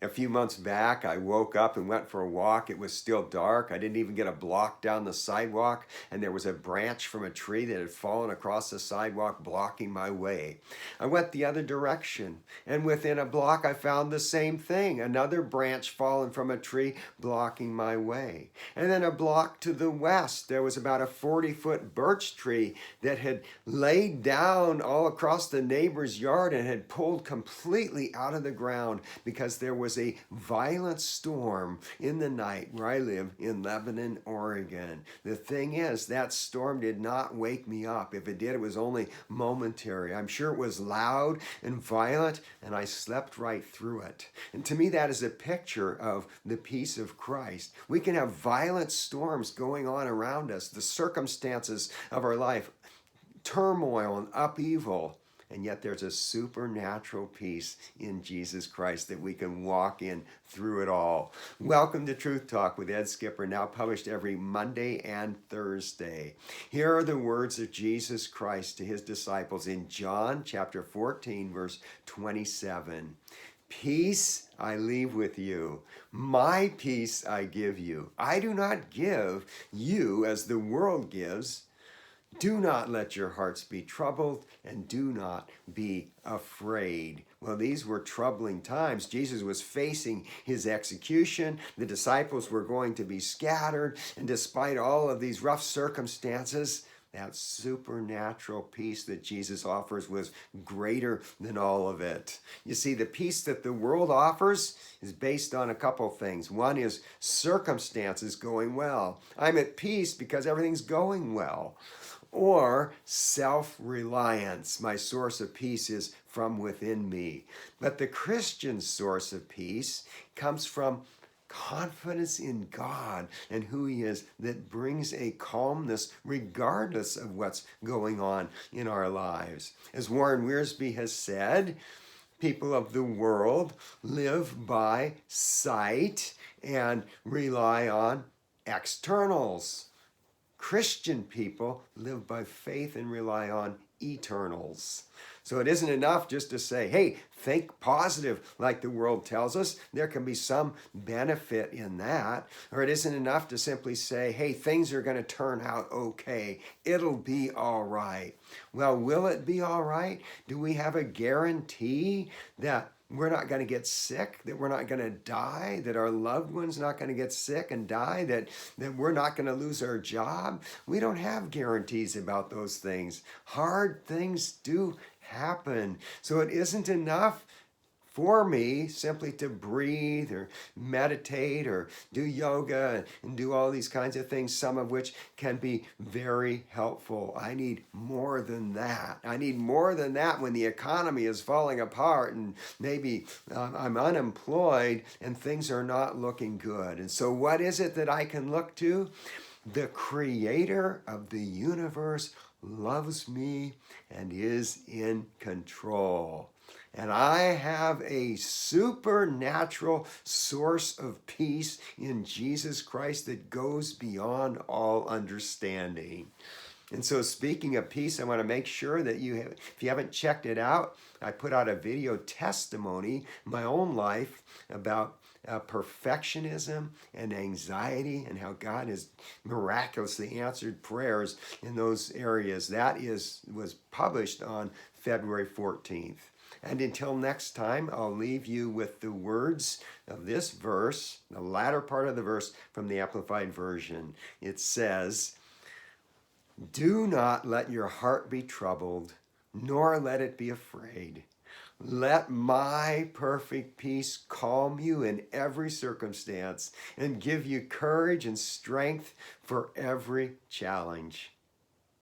A few months back, I woke up and went for a walk. It was still dark. I didn't even get a block down the sidewalk, and there was a branch from a tree that had fallen across the sidewalk, blocking my way. I went the other direction, and within a block, I found the same thing, another branch fallen from a tree, blocking my way. And then a block to the west, there was about a 40-foot birch tree that had laid down all across the neighbor's yard and had pulled completely out of the ground because there was a violent storm in the night where I live in Lebanon, Oregon. The thing is, that storm did not wake me up. If it did, it was only momentary. I'm sure it was loud and violent, and I slept right through it. And to me, that is a picture of the peace of Christ. We can have violent storms going on around us, the circumstances of our life, turmoil and upheaval. And yet there's a supernatural peace in Jesus Christ that we can walk in through it all. Welcome to Truth Talk with Ed Skipper, now published every Monday and Thursday. Here are the words of Jesus Christ to his disciples in John chapter 14, verse 27. Peace I leave with you. My peace I give you. I do not give you as the world gives. Do not let your hearts be troubled, and do not be afraid. Well, these were troubling times. Jesus was facing his execution. The disciples were going to be scattered. And despite all of these rough circumstances, that supernatural peace that Jesus offers was greater than all of it. You see, the peace that the world offers is based on a couple things. One is circumstances going well. I'm at peace because everything's going well. Or self-reliance. My source of peace is from within me. But the Christian source of peace comes from confidence in God and who he is, that brings a calmness regardless of what's going on in our lives. As Warren Wiersbe has said, people of the world live by sight and rely on externals. Christian people live by faith and rely on eternals. So it isn't enough just to say, hey, think positive like the world tells us. There can be some benefit in that. Or it isn't enough to simply say, hey, things are going to turn out okay. It'll be all right. Well, will it be all right? Do we have a guarantee that we're not going to get sick, that we're not going to die, that our loved one's not going to get sick and die, that we're not going to lose our job? We don't have guarantees about those things. Hard things do happen. So it isn't enough for me simply to breathe or meditate or do yoga and do all these kinds of things, some of which can be very helpful. I need more than that. I need more than that when the economy is falling apart and maybe I'm unemployed and things are not looking good. And so what is it that I can look to? The creator of the universe loves me and is in control. And I have a supernatural source of peace in Jesus Christ that goes beyond all understanding. And so speaking of peace, I want to make sure that if you haven't checked it out, I put out a video testimony in my own life about perfectionism and anxiety and how God has miraculously answered prayers in those areas. That was published on February 14th. And until next time, I'll leave you with the words of this verse, the latter part of the verse from the Amplified Version. It says, "Do not let your heart be troubled, nor let it be afraid. Let my perfect peace calm you in every circumstance and give you courage and strength for every challenge.